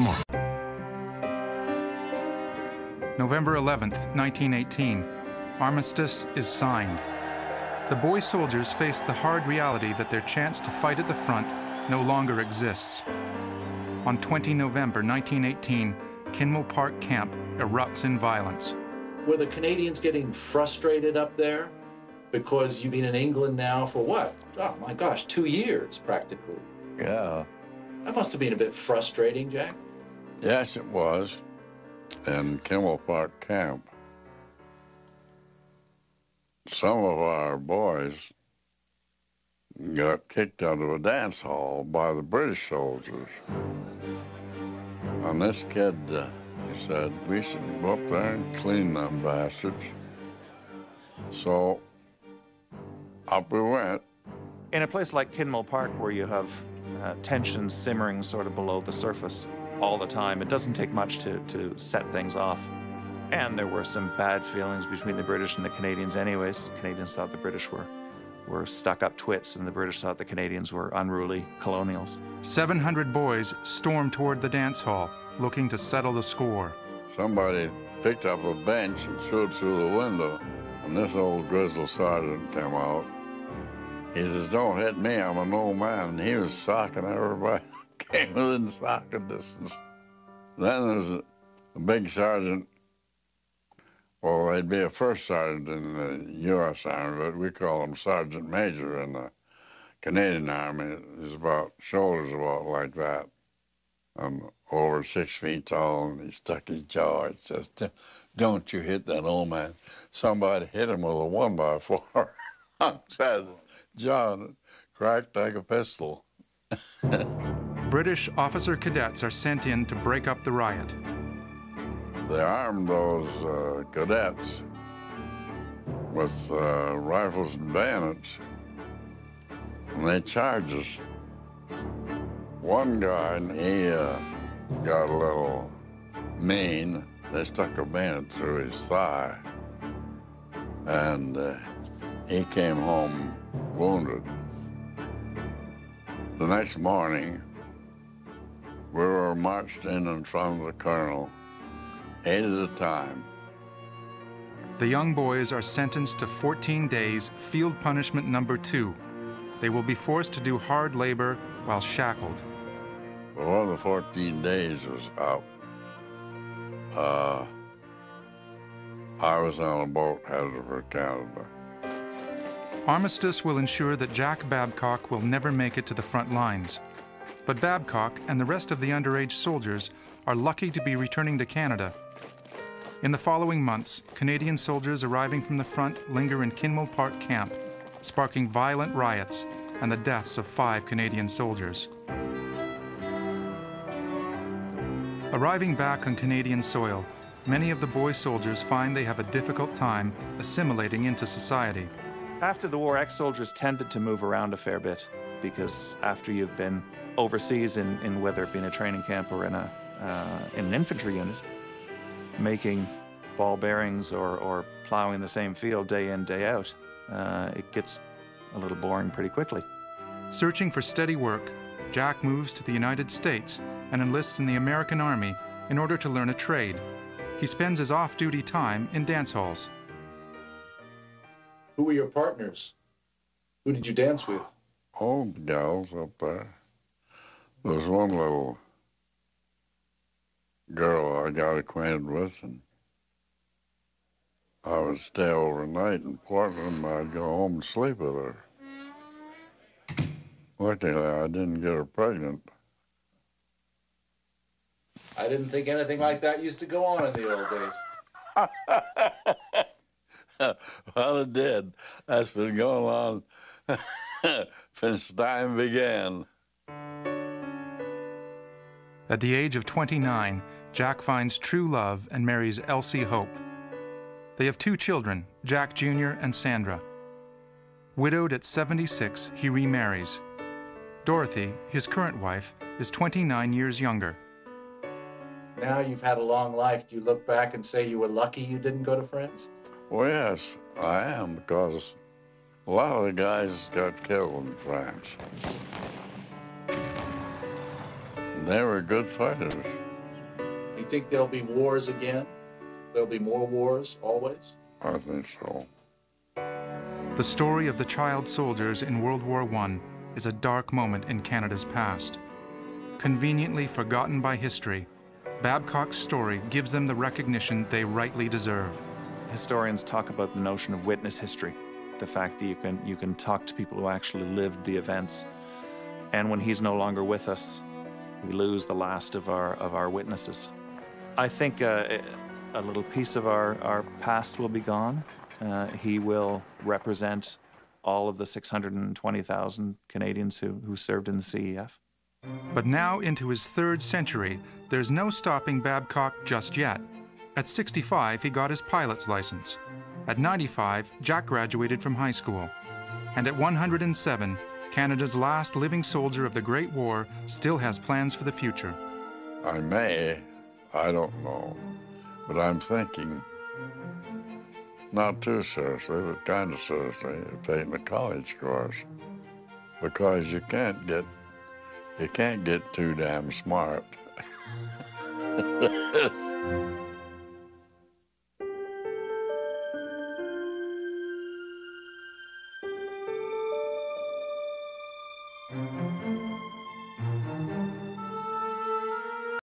tomorrow. November 11th, 1918, armistice is signed. The boy soldiers face the hard reality that their chance to fight at the front no longer exists. On 20 November 1918, Kinmel Park Camp erupts in violence. Were the Canadians getting frustrated up there? Because you've been in England now for what? Oh my gosh, 2 years practically. Yeah. That must have been a bit frustrating, Jack. Yes, it was. In Kinmel Park Camp, some of our boys got kicked out of a dance hall by the British soldiers. And this kid, he said, we should go up there and clean them bastards. So up we went. In a place like Kinmel Park, where you have tension simmering sort of below the surface all the time, it doesn't take much to set things off. And there were some bad feelings between the British and the Canadians anyways. The Canadians thought the British were stuck-up twits, and the British thought the Canadians were unruly colonials. 700 boys stormed toward the dance hall, looking to settle the score. Somebody picked up a bench and threw it through the window, and this old grizzled sergeant came out. He says, don't hit me, I'm an old man. And he was socking everybody. Came within socking distance. Then there's a big sergeant. Well, they'd be a first sergeant in the U.S. Army, but we call him Sergeant Major in the Canadian Army. He's about, shoulders about like that. I'm over 6 feet tall, and he stuck his jaw. He says, don't you hit that old man. Somebody hit him with a 1x4. I said, John, cracked like a pistol. British officer cadets are sent in to break up the riot. They armed those cadets with rifles and bayonets, and they charged us. One guy, he got a little mean. They stuck a bayonet through his thigh, and he came home wounded. The next morning, we were marched in front of the colonel, 8 at a time. The young boys are sentenced to 14 days field punishment number 2. They will be forced to do hard labor while shackled. But one of the 14 days was up. I was on a boat headed for Canada. Armistice will ensure that Jack Babcock will never make it to the front lines. But Babcock and the rest of the underage soldiers are lucky to be returning to Canada. In the following months, Canadian soldiers arriving from the front linger in Kinmel Park Camp, sparking violent riots and the deaths of 5 Canadian soldiers. Arriving back on Canadian soil, many of the boy soldiers find they have a difficult time assimilating into society. After the war, ex-soldiers tended to move around a fair bit, because after you've been overseas in whether it be in a training camp or in an infantry unit, making ball bearings or plowing the same field day in, day out, it gets a little boring pretty quickly. Searching for steady work, Jack moves to the United States and enlists in the American Army in order to learn a trade. He spends his off-duty time in dance halls. Who were your partners? Who did you dance with? All the gals up there. There was one little girl I got acquainted with, and I would stay overnight in Portland, and I'd go home and sleep with her. Luckily, I didn't get her pregnant. I didn't think anything like that used to go on in the old days. Well, it did. That's been going on since time began. At the age of 29, Jack finds true love and marries Elsie Hope. They have 2 children, Jack Jr. and Sandra. Widowed at 76, he remarries. Dorothy, his current wife, is 29 years younger. Now you've had a long life. Do you look back and say you were lucky you didn't go to France? Well, yes, I am, because a lot of the guys got killed in France. They were good fighters. think there'll be wars again? There'll be more wars, always? I think so. The story of the child soldiers in World War I is a dark moment in Canada's past. Conveniently forgotten by history, Babcock's story gives them the recognition they rightly deserve. Historians talk about the notion of witness history, the fact that you can talk to people who actually lived the events. And when he's no longer with us, we lose the last of our witnesses. I think a little piece of our past will be gone. He will represent all of the 620,000 Canadians who served in the CEF. But now into his third century, there's no stopping Babcock just yet. At 65, he got his pilot's license. At 95, Jack graduated from high school. And at 107, Canada's last living soldier of the Great War still has plans for the future. I don't know, but I'm thinking, not too seriously, but kind of seriously, of taking a college course, because you can't get too damn smart.